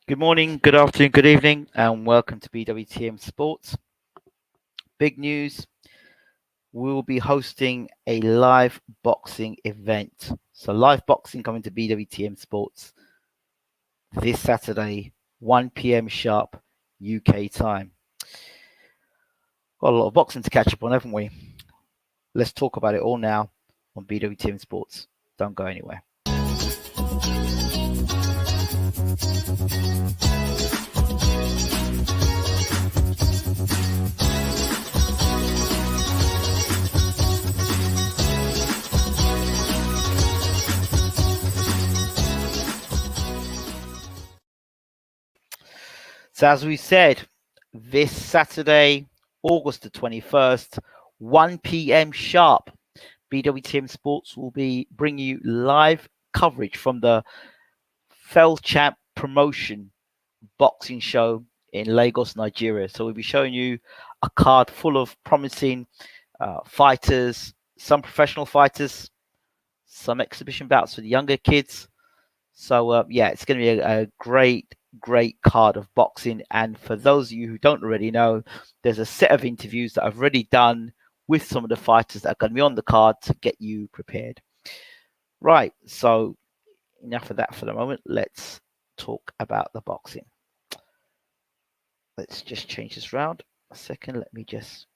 Good morning, good afternoon, good evening, and welcome to Bwtm Sports. Big news, we will be hosting a live boxing event. So live boxing coming to Bwtm Sports this Saturday, 1 p.m. sharp UK time. Got a lot of boxing to catch up on, haven't we? Let's talk about it all now on Bwtm Sports. Don't go anywhere. So as we said, this Saturday, August the 21st, 1 p.m. sharp, Bwtm Sports will be bringing you live coverage from the Felachamp promotion boxing show in Lagos, Nigeria. So we'll be showing you a card full of promising fighters, some professional fighters, some exhibition bouts for the younger kids. So yeah, it's going to be a great card of boxing. And for those of you who don't already know, there's a set of interviews that I've already done with some of the fighters that are going to be on the card to get you prepared. Right, so enough of that for the moment. Let's talk about the boxing. Let's just change this round a second. Let me just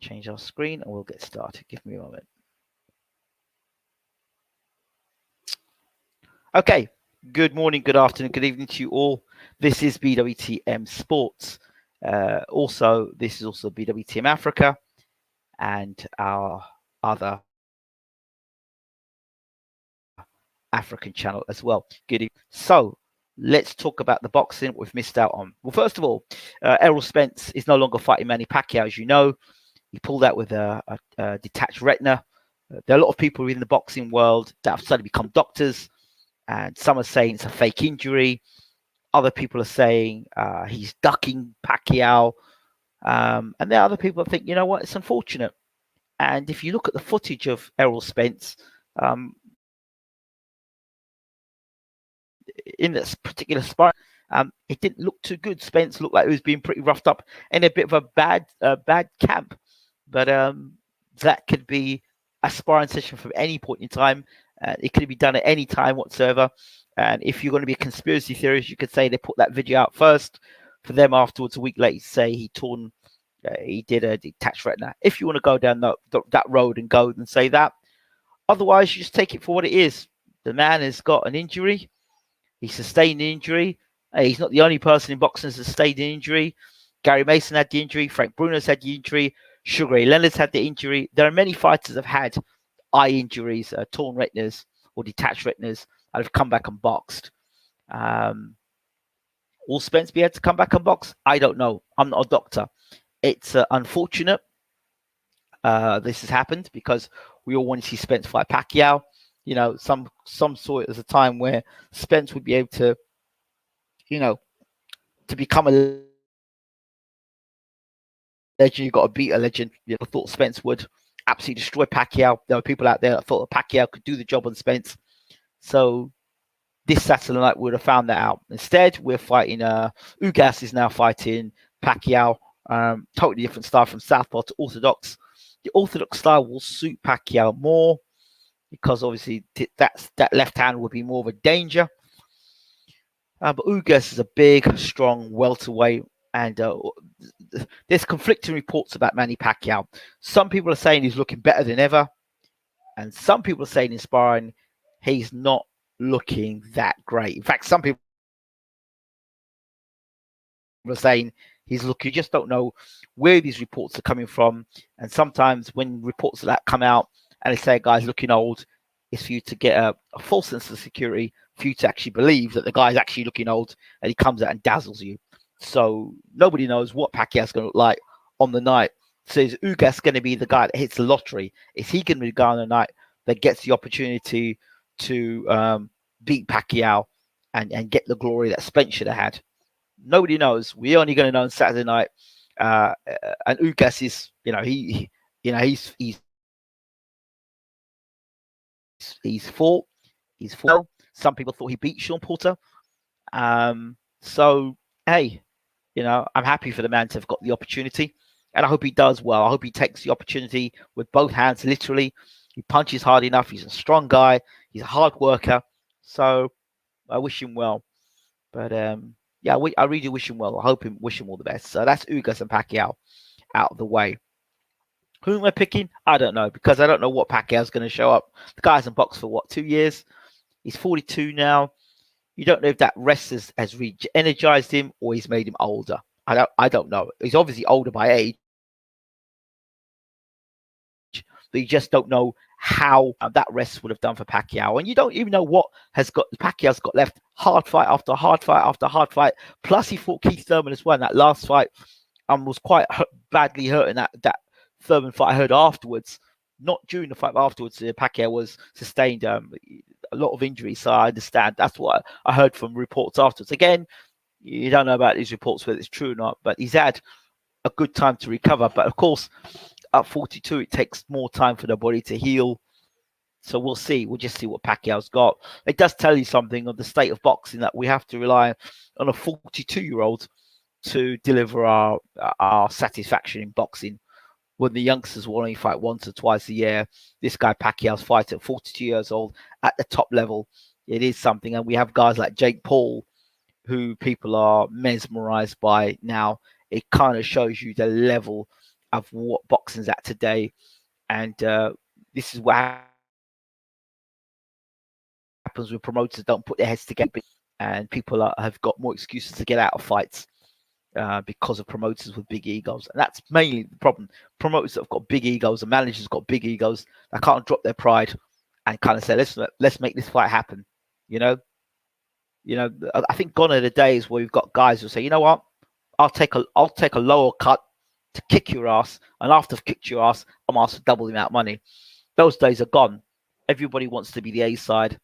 change our screen and we'll get started. Give me a moment. Okay, good morning, good afternoon, good evening to you all. This is Bwtm Sports. This is also Bwtm Africa and our other African channel as well. Good evening. So let's talk about the boxing we've missed out on. Well, first of all, Errol Spence is no longer fighting Manny Pacquiao, as you know. He pulled out with a detached retina. There are a lot of people in the boxing world that have suddenly become doctors, and some are saying it's a fake injury. Other people are saying he's ducking Pacquiao. And there are other people that think, you know what, it's unfortunate. And if you look at the footage of Errol Spence, in this particular sparring, it didn't look too good. Spence looked like he was being pretty roughed up in a bit of a bad camp. But that could be a sparring session from any point in time. It could be done at any time whatsoever. And if you're going to be a conspiracy theorist, you could say they put that video out first, for them afterwards, a week later, say he did a detached retina. If you want to go down that road and go and say that, otherwise you just take it for what it is. The man has got an injury. He sustained an injury. He's not the only person in boxing that's sustained an injury. Gary Mason had the injury. Frank Bruno's had the injury. Sugar Ray Leonard's had the injury. There are many fighters that have had eye injuries, torn retinas or detached retinas, and have come back and boxed. Will Spence be able to come back and box? I don't know. I'm not a doctor. It's unfortunate this has happened because we all want to see Spence fight Pacquiao. You know, some sort of a time where Spence would be able to, to become a legend. You've got to beat a legend. I thought Spence would absolutely destroy Pacquiao. There were people out there that thought that Pacquiao could do the job on Spence. So this Saturday night we would have found that out. Instead, we're fighting. Ugas is now fighting Pacquiao. Totally different style from southpaw to orthodox. The orthodox style will suit Pacquiao more because obviously that left hand would be more of a danger. But Ugas is a big, strong welterweight, and there's conflicting reports about Manny Pacquiao. Some people are saying he's looking better than ever, and some people are saying in sparring he's not looking that great. In fact, some people are saying he's looking. You just don't know where these reports are coming from, and sometimes when reports of that come out and they say a guy's looking old, it's for you to get a false sense of security, for you to actually believe that the guy's actually looking old, and he comes out and dazzles you. So nobody knows what Pacquiao's going to look like on the night. So is Ugas going to be the guy that hits the lottery? Is he going to be the guy on the night that gets the opportunity to beat Pacquiao and get the glory that Spence should have had? Nobody knows. We're only going to know on Saturday night. And Ugas is, he's fought. Some people thought he beat Sean Porter. So hey, I'm happy for the man to have got the opportunity, and I hope he does well. I hope he takes the opportunity with both hands, literally. He punches hard enough. He's a strong guy. He's a hard worker. So I wish him well. But yeah, I really wish him well. Wish him all the best. So that's Ugas and Pacquiao out of the way. Who am I picking? I don't know because I don't know what Pacquiao's going to show up. The guy's in box for what, 2 years? He's 42 now. You don't know if that rest has re-energized him or he's made him older. I don't know. He's obviously older by age, but you just don't know how that rest would have done for Pacquiao. And you don't even know what Pacquiao's got left. Hard fight after hard fight after hard fight. Plus he fought Keith Thurman as well in that last fight and was quite badly hurt in that Thurman fight I heard afterwards. Not during the fight, but afterwards, Pacquiao was sustained a lot of injuries. So I understand. That's what I heard from reports afterwards. Again, you don't know about these reports whether it's true or not, but he's had a good time to recover. But of course, at 42, it takes more time for the body to heal. So we'll see. We'll just see what Pacquiao's got. It does tell you something of the state of boxing that we have to rely on a 42-year-old to deliver our satisfaction in boxing. When the youngsters will only fight once or twice a year, this guy Pacquiao's fighting at 42 years old at the top level. It is something. And we have guys like Jake Paul, who people are mesmerized by now. It kind of shows you the level of what boxing's at today. And this is what happens when promoters don't put their heads together and people have got more excuses to get out of fights. Because of promoters with big egos, and that's mainly the problem. Promoters that have got big egos, and managers got big egos, they can't drop their pride and kind of say, let's make this fight happen. I think gone are the days where we've got guys who say, you know what, I'll take a lower cut to kick your ass, and after I've kicked your ass, I'm asked to double the amount of money. Those days are gone. Everybody wants to be the A side.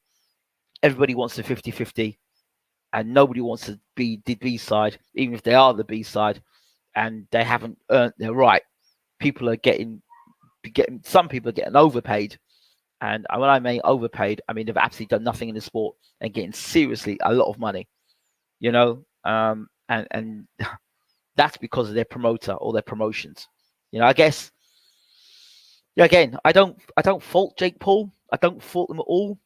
Everybody wants the 50-50. And nobody wants to be the B side, even if they are the B side, and they haven't earned their right. People are getting some people are getting overpaid, and when I mean overpaid, I mean they've absolutely done nothing in the sport and getting seriously a lot of money, and that's because of their promoter or their promotions. I guess. Yeah, again, I don't fault Jake Paul. I don't fault them at all.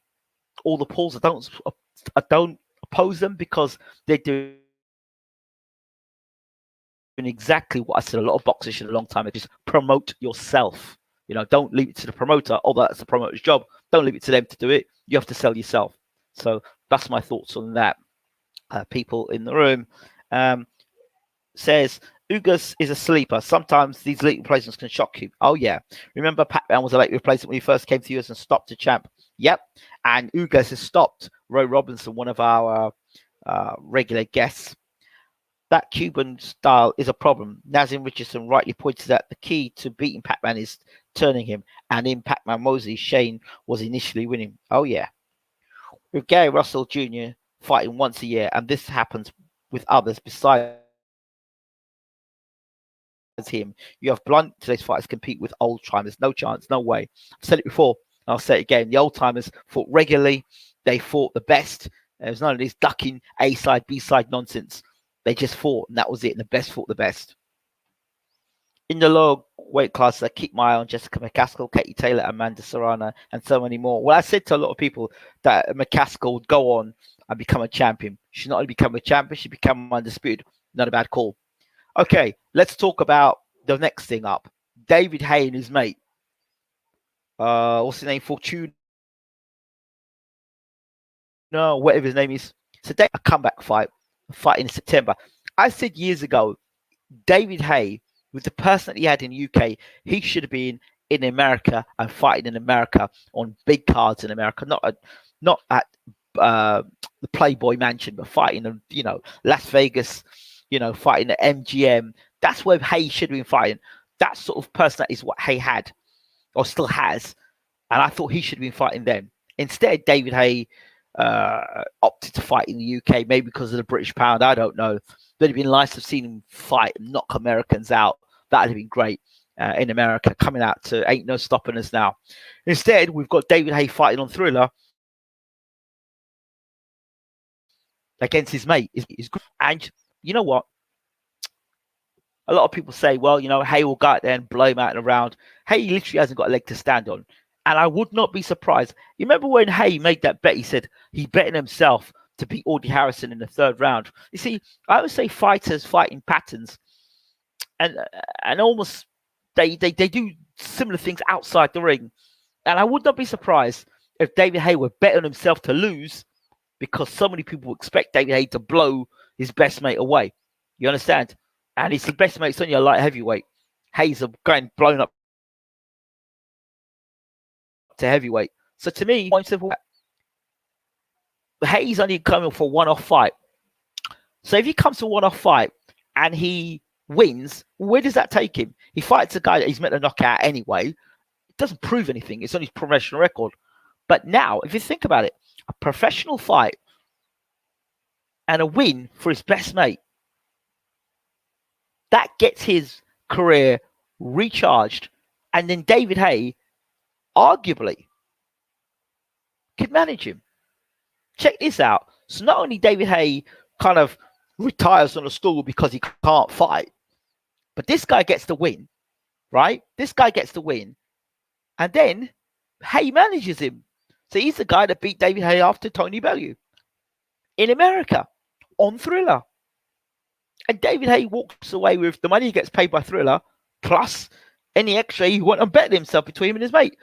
All the Pauls, I don't oppose them because they're doing exactly what I said a lot of boxers should a long time ago. Just promote yourself. Don't leave it to the promoter, although that's the promoter's job. Don't leave it to them to do it. You have to sell yourself. So that's my thoughts on that. People in the room says, Ugas is a sleeper. Sometimes these late replacements can shock you. Oh, yeah. Remember Pat-Man was a late replacement when he first came to us and stopped a champ? Yep. And Ugas has stopped Roy Robinson, one of our regular guests. That Cuban style is a problem. Nazim Richardson rightly pointed out the key to beating Pac-Man is turning him. And in Pac-Man Mosley, Shane was initially winning. Oh, yeah. With Gary Russell Jr. fighting once a year, and this happens with others besides him, you have blunt today's fighters compete with old timers. No chance, no way. I've said it before, and I'll say it again. The old timers fought regularly. They fought the best. There was none of this ducking A side, B side nonsense. They just fought, and that was it. And the best fought the best. In the lower weight class, I keep my eye on Jessica McCaskill, Katie Taylor, Amanda Serrano, and so many more. Well, I said to a lot of people that McCaskill would go on and become a champion. She not only become a champion, she become undisputed. Not a bad call. Okay, let's talk about the next thing up. David Haye and his mate. What's his name? Fortuna. No, whatever his name is. So a comeback fight in September. I said years ago, David Haye, with the person that he had in the UK, he should have been in America and fighting in America on big cards in America, not at the Playboy Mansion, but fighting in Las Vegas, fighting at MGM. That's where Haye should have been fighting. That sort of person that is what Haye had or still has, and I thought he should have been fighting them. Instead, David Haye opted to fight in the UK, maybe because of the British pound. I don't know. But it'd been nice to have seen him fight and knock Americans out. That'd have been great in America, coming out to Ain't No Stopping Us Now. Instead, we've got David Haye fighting on Thriller. against his mate is good. And you know what? A lot of people say, well, Haye will go out there and blow him out in a round. Haye literally hasn't got a leg to stand on. And I would not be surprised. You remember when Haye made that bet? He said he betted himself to beat Audie Harrison in the third round. You see, I would say fighters fighting patterns, and almost they do similar things outside the ring. And I would not be surprised if David Haye would bet on himself to lose because so many people expect David Haye to blow his best mate away. You understand? And his best mate's only a light heavyweight. Haye's going blown up to heavyweight. So to me, point simple, Haye's only coming for a one-off fight. So if he comes to a one-off fight and he wins, where does that take him? He fights a guy that he's meant to knock out anyway. It doesn't prove anything. It's on his professional record. But now, if you think about it, a professional fight and a win for his best mate, that gets his career recharged. And then David Haye, arguably, could manage him. Check this out. So not only David Haye kind of retires on a stool because he can't fight, but this guy gets the win, right? This guy gets the win. And then Haye manages him. So he's the guy that beat David Haye after Tony Bellew in America on Thriller. And David Haye walks away with the money he gets paid by Thriller plus any extra he went and bet himself between him and his mate.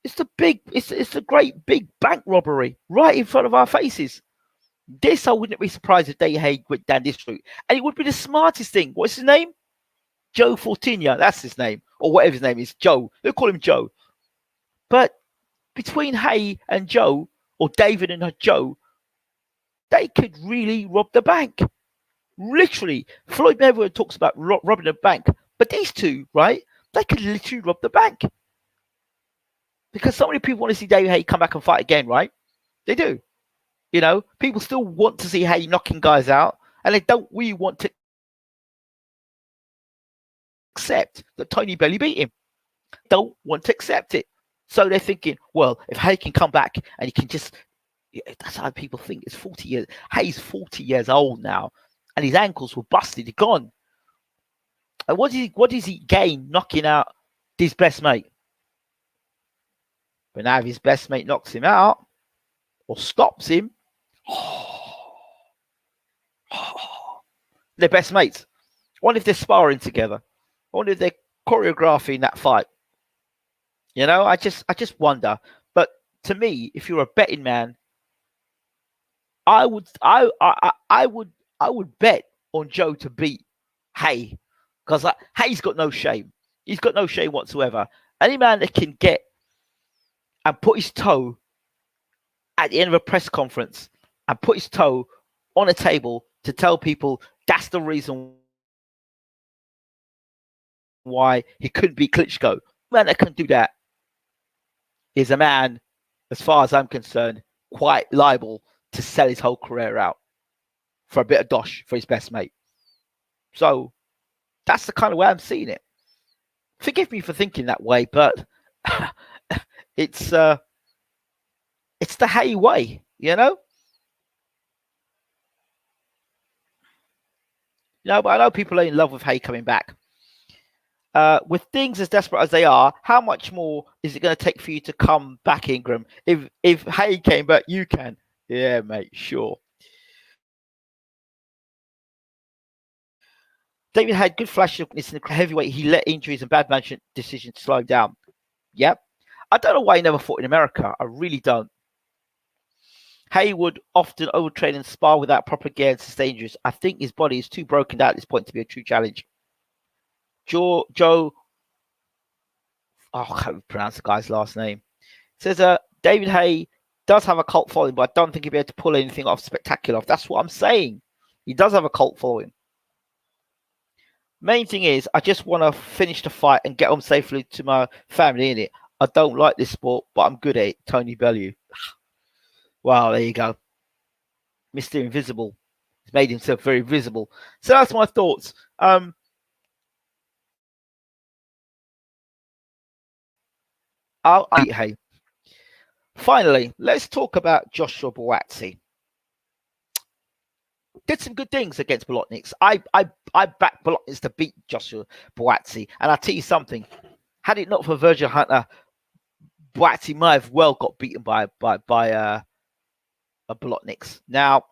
It's a great big bank robbery right in front of our faces. This, I wouldn't be surprised if David Haye went down this route. And it would be the smartest thing. What's his name? Joe Fortinia. That's his name. Or whatever his name is. Joe. They'll call him Joe. But between Haye and Joe, or David and Joe, they could really rob the bank. Literally. Floyd Mayweather talks about robbing the bank. But these two, right, they could literally rob the bank. Because so many people want to see David Haye come back and fight again, right? They do. People still want to see Haye knocking guys out, and they don't really want to accept that Tony Bellew beat him. Don't want to accept it. So they're thinking, well, if Haye can come back and he can just, that's how people think. It's 40 years. Haye's 40 years old now, and his ankles were busted. He's gone. And what does he gain knocking out his best mate? But now if his best mate knocks him out or stops him, they're best mates. I wonder if they're sparring together. I wonder if they're choreographing that fight. I just wonder. But to me, if you're a betting man, I would bet on Joe to beat Haye, because Haye's got no shame. He's got no shame whatsoever. Any man that can get and put his toe at the end of a press conference and put his toe on a table to tell people that's the reason why he couldn't beat Klitschko. Man that can do that is a man, as far as I'm concerned, quite liable to sell his whole career out for a bit of dosh for his best mate. So that's the kind of way I'm seeing it. Forgive me for thinking that way, but it's the Haye way, but I know people are in love with Haye coming back. With things as desperate as they are, how much more is it going to take for you to come back, Ingram? If Haye came back, you can. Yeah, mate, sure. David had good flashes of weakness in the heavyweight. He let injuries and bad management decisions slow him down. Yep. I don't know why he never fought in America. I really don't. Haye would often overtrain and spar without proper gear and sustain injuries. I think his body is too broken down at this point to be a true challenge. Joe, I can't pronounce the guy's last name. Says David Haye does have a cult following, but I don't think he'll be able to pull anything off spectacular. That's what I'm saying. He does have a cult following. Main thing is, I just want to finish the fight and get home safely to my family in it. I don't like this sport, but I'm good at it. Tony Bellew. Wow, there you go. Mr. Invisible. He's made himself very visible. So that's my thoughts. I'll beat Haye. Finally, let's talk about Joshua Buatsi. did some good things against Bolotniks. I backed Bolotniks to beat Joshua Buatsi, and I'll tell you something. Had it not for Virgil Hunter, Buatsi might have well got beaten by Bolotniks. Now,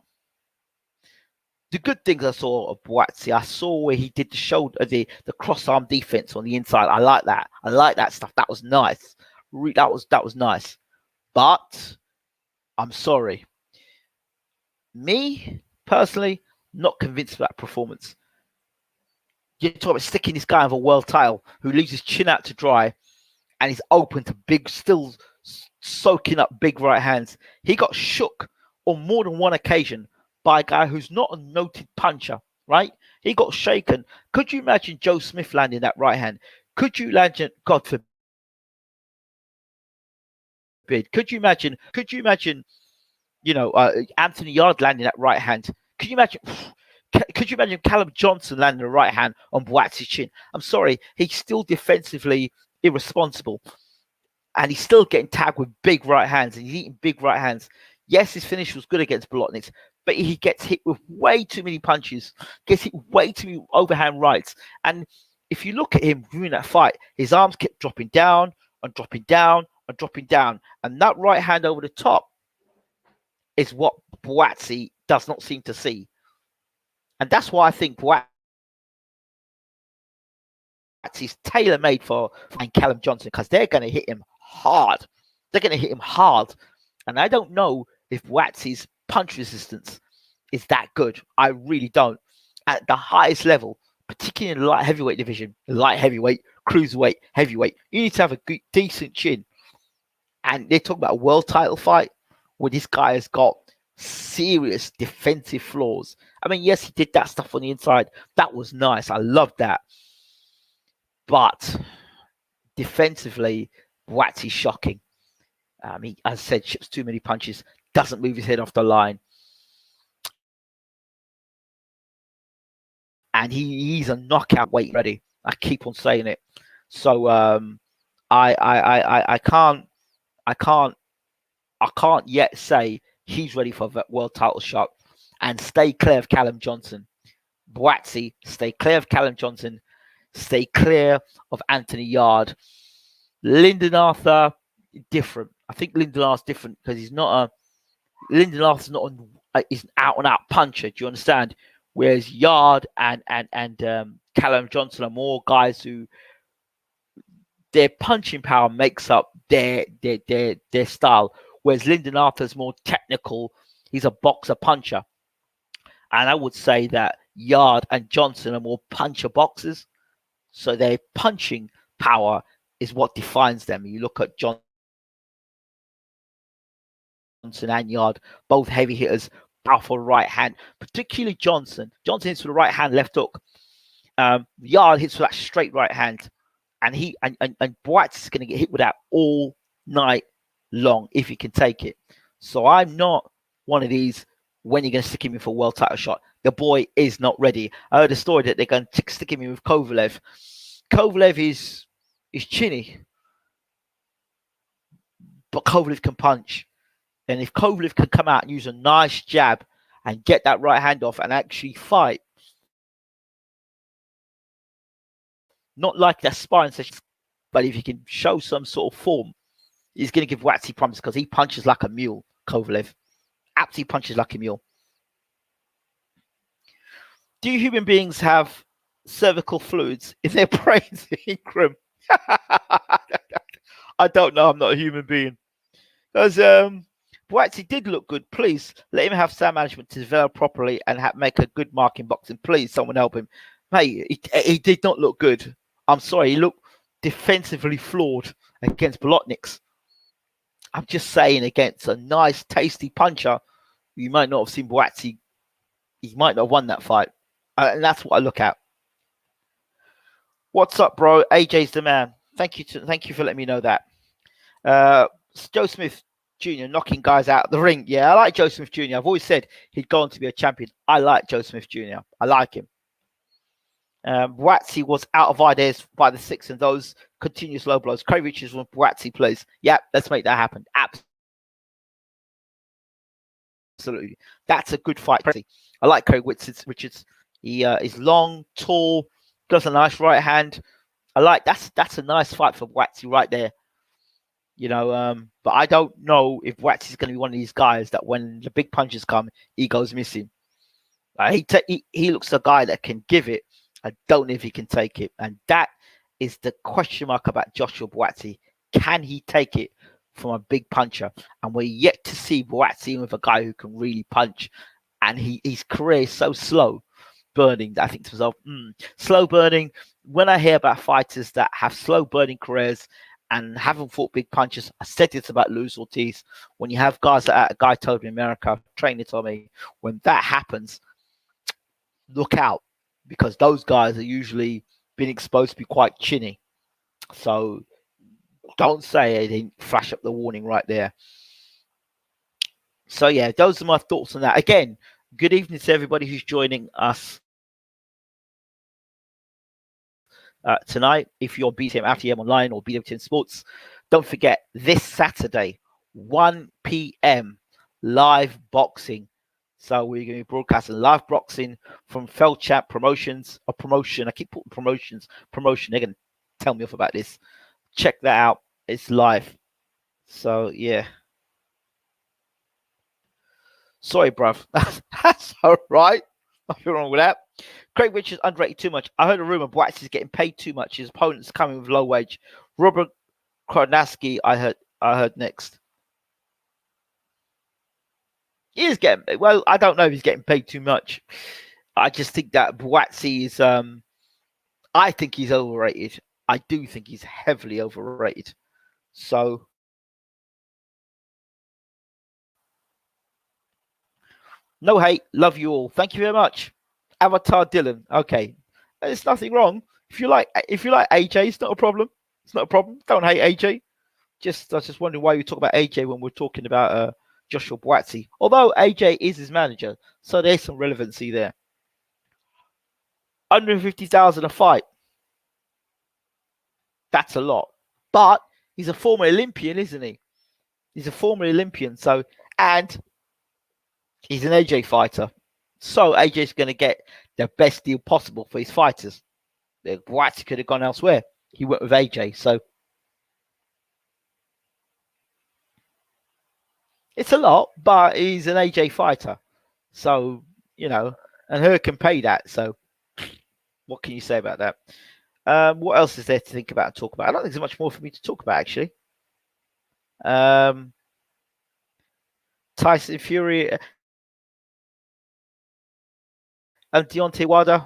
the good things I saw of Buatsi, I saw where he did the shoulder, the cross arm defense on the inside. I like that. I like that stuff. That was nice. That was nice. But I'm sorry. Me personally, not convinced of that performance. You're talking about sticking this guy with a world title who leaves his chin out to dry and he's open to big, still soaking up big right hands. He got shook on more than one occasion by a guy who's not a noted puncher, right? He got shaken. Could you imagine Joe Smith landing that right hand? Could you imagine, God forbid, could you imagine, Anthony Yard landing that right hand? Could you imagine? Could you imagine Callum Johnson landing a right hand on Buatsi's chin? I'm sorry, he's still defensively irresponsible. And he's still getting tagged with big right hands, and he's eating big right hands. Yes, his finish was good against Bolotniks, but he gets hit with way too many punches, gets hit way too many overhand rights. And if you look at him during that fight, his arms kept dropping down and dropping down and dropping down. And that right hand over the top is what Buatsi does not seem to see. And that's why I think Buatsi's tailor-made for Callum Johnson, because they're going to hit him hard. They're going to hit him hard. And I don't know if Buatsi's punch resistance is that good. I really don't. At the highest level, particularly in the light heavyweight division, light heavyweight, cruiserweight, heavyweight, you need to have a good, decent chin. And they're talking about a world title fight where this guy has got serious defensive flaws. I mean, yes, he did that stuff on the inside. That was nice. I loved that. But defensively, Buatsi's shocking. He, as I said, ships too many punches, doesn't move his head off the line. And he's a knockout weight ready. I keep on saying it. So I can't yet say he's ready for that world title shot. And stay clear of Callum Johnson. Buatsi, stay clear of Callum Johnson. Stay clear of Anthony Yard. Lyndon Arthur, different. I think Lyndon Arthur's different because he's not Lyndon Arthur's not he's an out and out puncher. Do you understand? Whereas Yard and Callum Johnson are more guys who their punching power makes up their style. Whereas Lyndon Arthur's more technical. He's a boxer puncher. And I would say that Yard and Johnson are more puncher boxers. So their punching power is what defines them. You look at Johnson and Yard, both heavy hitters, powerful right hand, particularly Johnson. Johnson hits with the right hand, left hook. Yard hits with that straight right hand. And Buatsi is going to get hit with that all night long if he can take it. So I'm not one of these when you're going to stick him in for a world title shot. The boy is not ready. I heard a story that they're going to stick him in with Kovalev. Kovalev is chinny, but Kovalev can punch. And if Kovalev can come out and use a nice jab and get that right hand off and actually fight, not like that sparring session, but if he can show some sort of form, he's going to give Buatsi problems because he punches like a mule, Kovalev. Absolutely punches like a mule. Do human beings have cervical fluids in their brains, Ingram? I don't know. I'm not a human being. Because Buatsi did look good. Please let him have sound management to develop properly and make a good mark in boxing. Please, someone help him. Hey, he did not look good. I'm sorry. He looked defensively flawed against Bolotniks. I'm just saying, against a nice, tasty puncher, you might not have seen Buatsi. He might not have won that fight. And that's what I look at. What's up, bro? AJ's the man. Thank you for letting me know that. Joe Smith Jr. knocking guys out of the ring. Yeah, I like Joe Smith Jr. I've always said he'd go on to be a champion. I like Joe Smith Jr. I like him. Buatsi was out of ideas by the six and those continuous low blows. Craig Richards when Buatsi plays. Yeah, let's make that happen. Absolutely. That's a good fight. I like Craig Richards. He is long, tall, does a nice right hand. I like that's a nice fight for Buatsi right there. But I don't know if Wax is going to be one of these guys that when the big punches come, he goes missing. He looks a guy that can give it. I don't know if he can take it, and that is the question mark about Joshua Buatsi. Can he take it from a big puncher? And we're yet to see Buatsi with a guy who can really punch. And his career is so slow burning that I think to myself, slow burning. When I hear about fighters that have slow burning careers and haven't fought big punches, I said this about Luis Ortiz. When you have guys like a guy told me America, trainer told me, when that happens, look out, because those guys are usually been exposed to be quite chinny. So don't say it didn't flash up the warning right there. So yeah, those are my thoughts on that. Again, good evening to everybody who's joining us tonight. If you're BTM AFTM online or Bwtm Sports, don't forget this Saturday, 1 p.m. live boxing. So we're going to be broadcasting live boxing from Felachamp Promotions. A promotion. I keep putting promotion. They're going to tell me off about this. Check that out. It's live. So yeah. Sorry, bruv. That's all right. Nothing wrong with that. Craig Richards underrated too much. I heard a rumor Bwatsi is getting paid too much. His opponent's coming with low wage. Robert Kronaski, I heard next. He is getting, well, I don't know if he's getting paid too much. I just think that Bwatsi is I think he's overrated. I do think he's heavily overrated. So no hate, love you all. Thank you very much. Avatar Dylan. Okay. There's nothing wrong. If you like AJ, it's not a problem. It's not a problem. Don't hate AJ. I was just wondering why you talk about AJ when we're talking about Joshua Buatsi. Although AJ is his manager, so there's some relevancy there. 150,000 a fight. That's a lot. But he's a former Olympian, isn't he? He's a former Olympian, and he's an AJ fighter. So AJ's going to get the best deal possible for his fighters. Buatsi could have gone elsewhere. He went with AJ, so it's a lot, but he's an AJ fighter. So, and her can pay that. So what can you say about that? What else is there to think about and talk about? I don't think there's much more for me to talk about, actually. Tyson Fury and Deontay Wilder.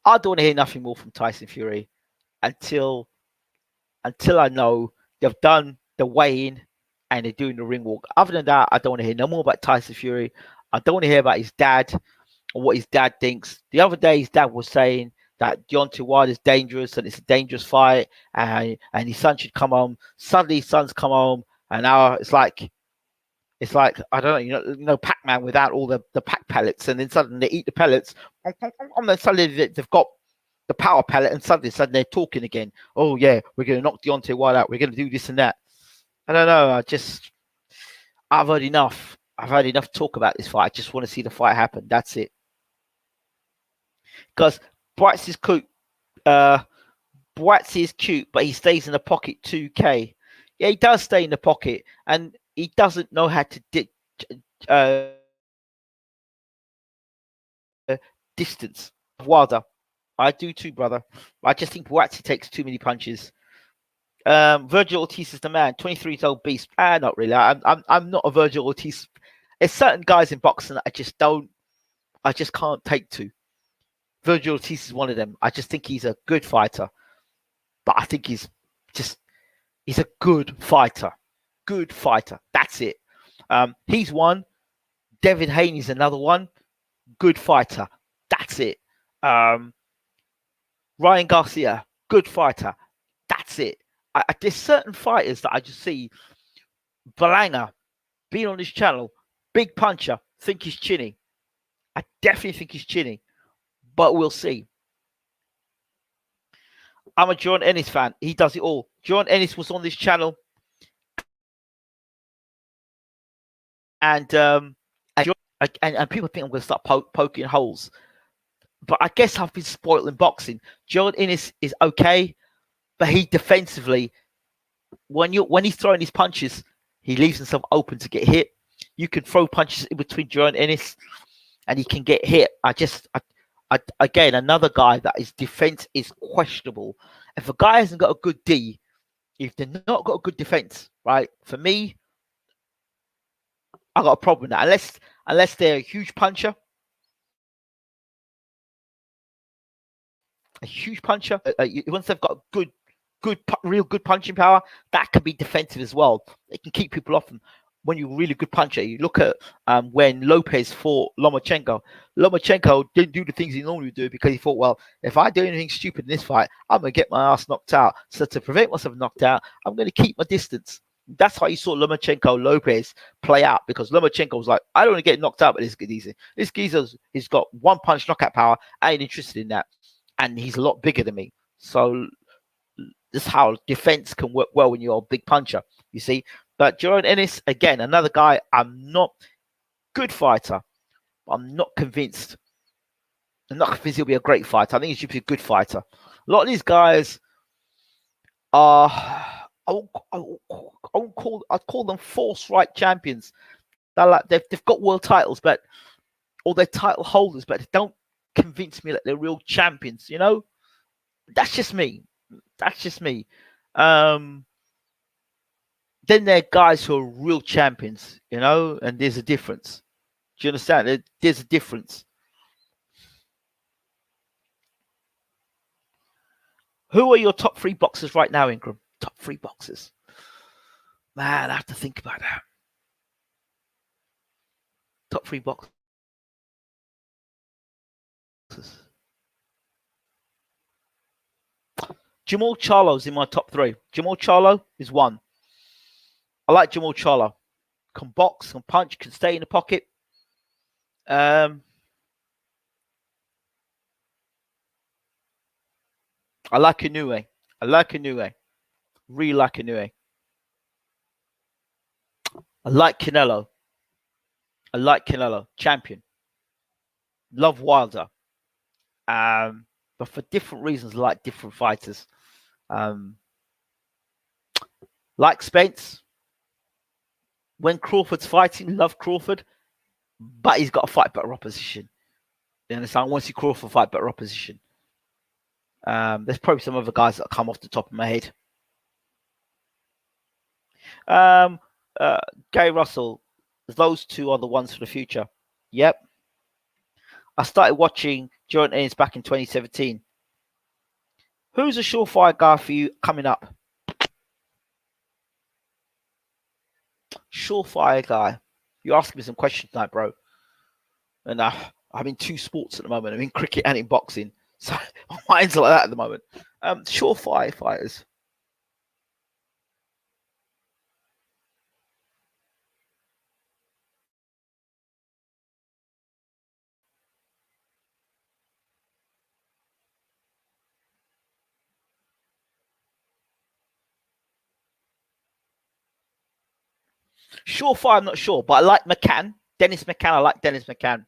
I don't want to hear nothing more from Tyson Fury until I know they've done the weigh-in and they're doing the ring walk. Other than that, I don't want to hear no more about Tyson Fury. I don't want to hear about his dad or what his dad thinks. The other day, his dad was saying that Deontay Wilder is dangerous and it's a dangerous fight and his son should come home. Suddenly, his son's come home and now it's like I don't know, Pac-Man without all the pack pellets, and then suddenly they eat the pellets, and then suddenly they've got the power pellet, and suddenly they're talking again. Oh yeah, we're going to knock Deontay Wilder out. We're going to do this and that. I don't know. I've heard enough. I've had enough talk about this fight. I just want to see the fight happen. That's it. Because Buatsi is cute. Buatsi is cute, but he stays in the pocket 2K. Yeah, he does stay in the pocket, and he doesn't know how to distance Wilder. I do too, brother. I just think Buatsi takes too many punches. Virgil Ortiz is the man. 23-year-old beast. Not really. I'm not a Virgil Ortiz. There's certain guys in boxing that I just can't take to. Virgil Ortiz is one of them. I just think he's a good fighter, but I think he's a good fighter. Good fighter. That's it. He's one. Devin Haney's another one. Good fighter. That's it. Ryan Garcia, good fighter. That's it. There's certain fighters that I just see. Balanga, being on this channel, big puncher, think he's chinny. I definitely think he's chinny, but we'll see. I'm a John Ennis fan. He does it all. John Ennis was on this channel, and and people think I'm going to start poking holes. But I guess I've been spoiled in boxing. Jordan Ennis is okay, but he defensively, when he's throwing his punches, he leaves himself open to get hit. You can throw punches in between Jordan Ennis, and he can get hit. Again, another guy that his defense is questionable. If a guy hasn't got a good D, if they're not got a good defense, right? For me, I got a problem with that. Unless they're a huge puncher, once they've got real good punching power, that can be defensive as well. It can keep people off them. When you're a really good puncher, you look at when Lopez fought Lomachenko. Lomachenko didn't do the things he normally do because he thought, well, if I do anything stupid in this fight, I'm going to get my ass knocked out. So to prevent myself knocked out, I'm going to keep my distance. That's how you saw Lomachenko Lopez play out, because Lomachenko was like, I don't want to get knocked out by this geezer. This geezer's he's got one punch knockout power. I ain't interested in that. And he's a lot bigger than me. So this is how defense can work well when you're a big puncher, you see. But Jordan Ennis, again, another guy, I'm not good fighter. I'm not convinced. I'm not convinced he'll be a great fighter. I think he should be a good fighter. A lot of these guys are, I'd call them false right champions. They've got world titles, or they're title holders, but they don't convince me that they're real champions, you know? That's just me. Then there are guys who are real champions, you know, and there's a difference. Do you understand? There's a difference. Who are your top 3 boxers right now, Ingram? Top 3 boxers. Man, I have to think about that. Top 3 boxers. Jamal Charlo's in my top 3. Jamal Charlo is 1. I like Jamal Charlo. Can box, can punch, can stay in the pocket. I like Inoue. Really like Inoue. I like Canelo. Champion. Love Wilder. But for different reasons, I like different fighters. Like Spence. When Crawford's fighting, love Crawford, but he's got to fight better opposition. You understand? I want to see Crawford fight better opposition. There's probably some other guys that come off the top of my head. Gary Russell, those 2 are the ones for the future. Yep. I started watching Jordan Ennis back in 2017. Who's a surefire guy for you coming up? Surefire guy. You're asking me some questions tonight, bro. And I'm in 2 sports at the moment. I'm in cricket and in boxing. So my mind's like that at the moment. Surefire fighters. Surefire, I'm not sure, but I like McCann. Dennis McCann. I like Dennis McCann.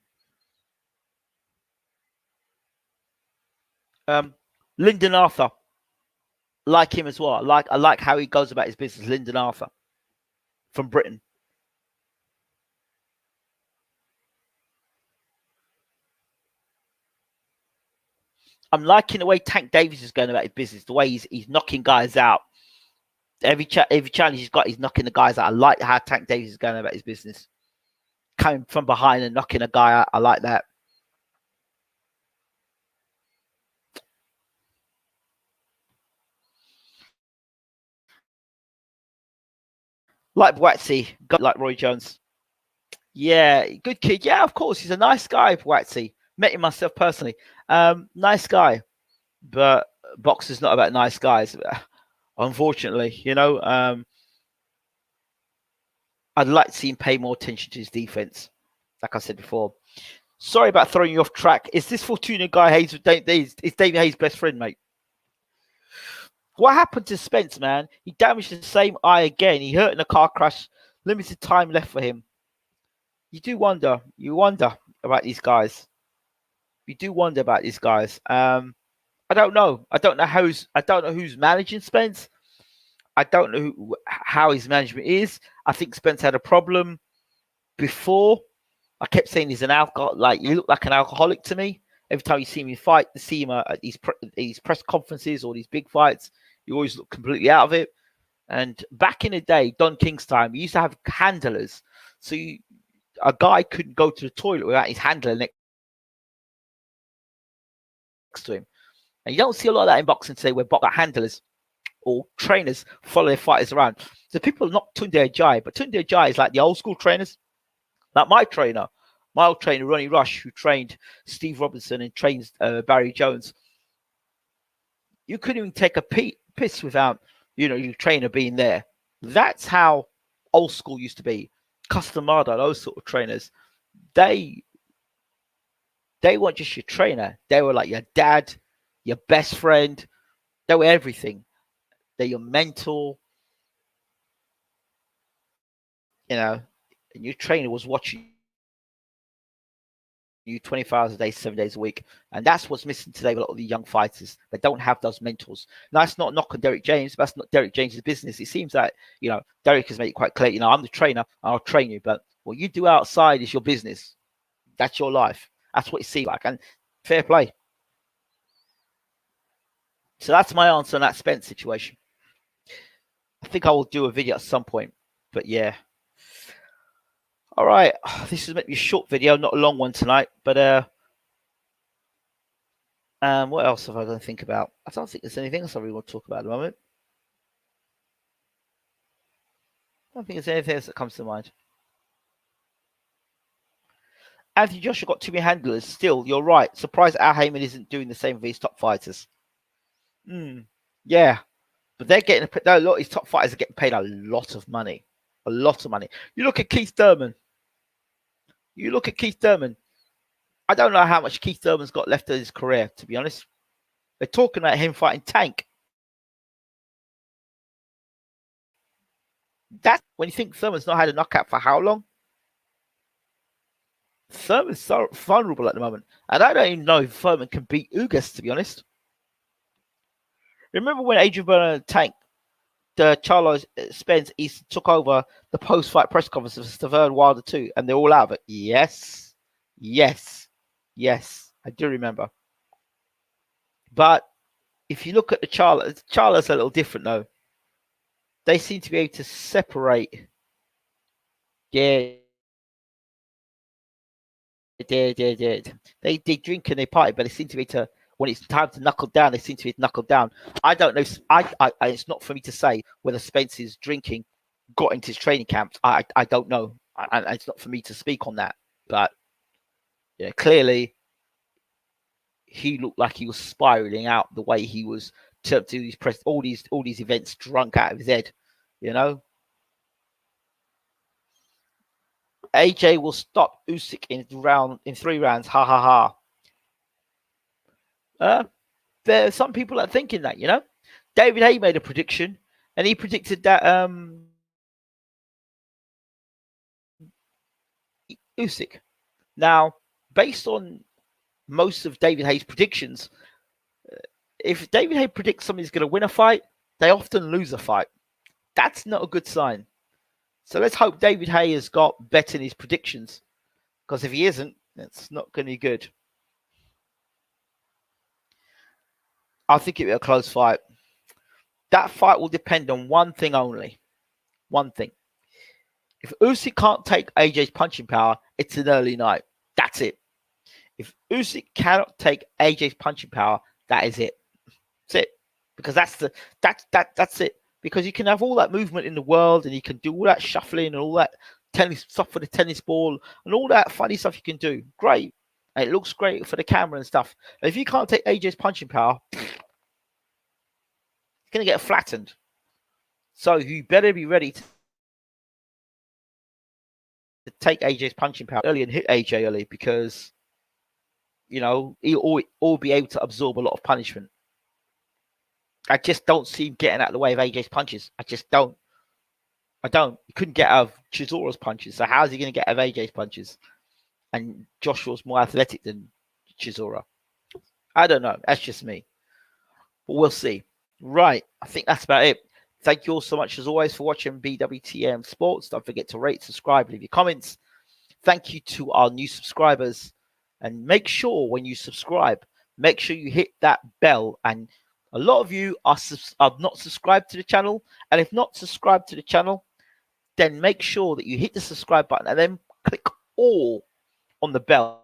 Lyndon Arthur. Like him as well. I like how he goes about his business. Lyndon Arthur from Britain. I'm liking the way Tank Davis is going about his business. The way he's knocking guys out. Every challenge he's got, he's knocking the guys out. I like how Tank Davis is going about his business. Coming from behind and knocking a guy out. I like that. Like Bwatsi, like Roy Jones. Yeah, good kid. Yeah, of course. He's a nice guy, Bwatsi. Met him myself personally. Nice guy. But boxing's not about nice guys. Unfortunately, you know. I'd like to see him pay more attention to his defense. Like I said before. Sorry about throwing you off track. Is this Fortuna guy Hayes? Is David Hayes' best friend, mate? What happened to Spence, man? He damaged the same eye again. He hurt in a car crash. Limited time left for him. You do wonder. You wonder about these guys. You do wonder about these guys. I don't know. I don't know who's managing Spence. I don't know how his management is. I think Spence had a problem before. I kept saying he's an alcohol. Like, you look like an alcoholic to me. Every time you see him fight, you see him at these press conferences or these big fights, you always look completely out of it. And back in the day, Don King's time, we used to have handlers. So a guy couldn't go to the toilet without his handler next to him. And you don't see a lot of that in boxing today, where handlers or trainers follow their fighters around. So people are not Tunde Ajayi, but Tunde Ajayi is like the old school trainers. Like my old trainer, Ronnie Rush, who trained Steve Robinson and trains Barry Jones. You couldn't even take a piss without, your trainer being there. That's how old school used to be. Customado, those sort of trainers, they weren't just your trainer. They were like your dad, your best friend. They were everything. They're your mentor. And your trainer was watching you 24 hours a day, 7 days a week. And that's what's missing today with a lot of the young fighters. They don't have those mentors. Now, that's not knock on Derek James. That's not Derek James's business. It seems that, Derek has made it quite clear, I'm the trainer, I'll train you. But what you do outside is your business. That's your life. That's what it seems like. And fair play. So that's my answer on that Spence situation. I think I will do a video at some point. But yeah. All right. This is maybe a short video, not a long one tonight. But what else have I got to think about? I don't think there's anything else I really want to talk about at the moment. I don't think there's anything else that comes to mind. Anthony Joshua got too many handlers. Still, you're right. Surprised Al Heyman isn't doing the same with his top fighters. Yeah. But they're getting a lot of his top fighters are getting paid a lot of money. A lot of money. You look at Keith Thurman. I don't know how much Keith Thurman's got left of his career, to be honest. They're talking about him fighting Tank. That's when you think Thurman's not had a knockout for how long? Thurman's so vulnerable at the moment. And I don't even know if Thurman can beat Ugas, to be honest. Remember when Adrian Bernard Tank, the Charlo Spence East took over the post-fight press conference of Stavern Wilder 2, and they're all out of it? Yes. I do remember. But if you look at the Charlo's a little different, though. They seem to be able to separate. Yeah. They drink and they party, but they seem to be able to, when it's time to knuckle down, they seem to be knuckled down. I don't know. It's not for me to say whether Spence's drinking got into his training camps. I don't know. It's not for me to speak on that. But yeah, clearly he looked like he was spiraling out the way he was to do these all these events drunk out of his head. AJ will stop Usyk in 3 rounds. Ha ha ha. There are some people that are thinking that, David Haye made a prediction, and he predicted that Usyk. Now, based on most of David Haye's predictions, if David Haye predicts somebody's going to win a fight, they often lose a fight. That's not a good sign. So let's hope David Haye has got better in his predictions, because if he isn't, it's not going to be good. I think it'll be a close fight. That fight will depend on one thing only. One thing. If Usyk can't take AJ's punching power, it's an early night. That's it. If Usyk cannot take AJ's punching power, that is it. That's it. Because that's it. Because you can have all that movement in the world, and you can do all that shuffling and all that tennis stuff for the tennis ball and all that funny stuff you can do. Great. And it looks great for the camera and stuff. But if you can't take AJ's punching power, it's going to get flattened. So you better be ready to take AJ's punching power early and hit AJ early, because he'll be able to absorb a lot of punishment. I just don't see him getting out of the way of AJ's punches. I just don't. I don't. He couldn't get out of Chizora's punches. So how's he going to get out of AJ's punches? And Joshua's more athletic than Chisora. I don't know. That's just me. But we'll see. Right. I think that's about it. Thank you all so much, as always, for watching Bwtm Sports. Don't forget to rate, subscribe, leave your comments. Thank you to our new subscribers. And make sure when you subscribe, make sure you hit that bell. And a lot of you are not subscribed to the channel. And if not subscribed to the channel, then make sure that you hit the subscribe button and then click all on the bell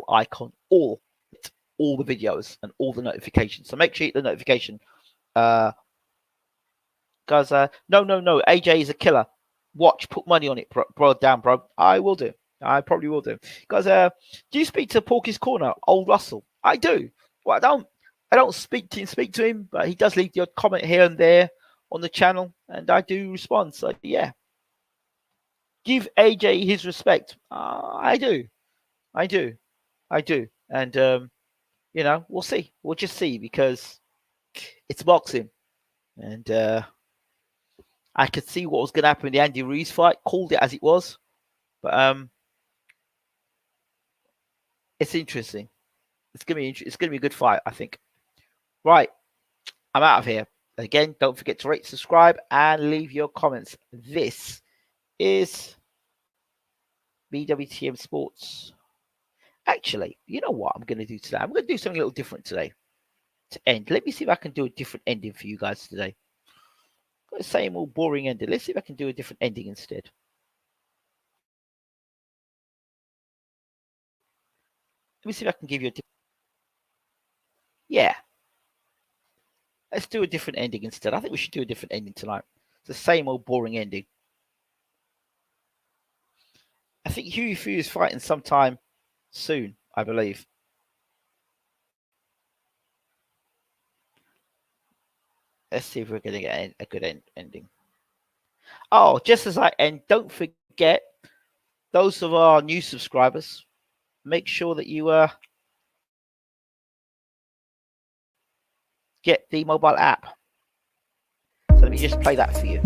icon, all the videos and all the notifications. So make sure you hit the notification. Guys, no, AJ is a killer. Watch, put money on it, bro. Down, bro. I will do. I probably will do. Guys, do you speak to Porky's Corner, old Russell? I do. Well, I don't speak to him, but he does leave the odd comment here and there on the channel, and I do respond. So yeah, give AJ his respect. I do, and you know, we'll see. We'll just see, because it's boxing, and I could see what was going to happen in the Andy Ruiz fight. Called it as it was, but it's interesting. It's gonna be a good fight, I think. Right, I'm out of here. Again, don't forget to rate, subscribe, and leave your comments. This is Bwtm Sports. Actually, you know what I'm going to do today? I'm going to do something a little different today to end. Let me see if I can do a different ending for you guys today. Got the same old boring ending. Let's see if I can do a different ending instead. Let me see if I can give you a different... Yeah. Let's do a different ending instead. I think we should do a different ending tonight. It's the same old boring ending. I think Huey Fu is fighting sometime soon, I believe. Let's see if we're going to get a good ending. Oh, just as I end, don't forget, those of our new subscribers, make sure that you get the mobile app. So let me just play that for you.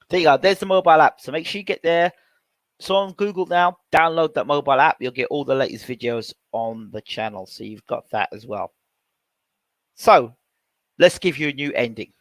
There you go. There's the mobile app. So make sure you get there. So on Google now, download that mobile app. You'll get all the latest videos on the channel. So you've got that as well. So let's give you a new ending.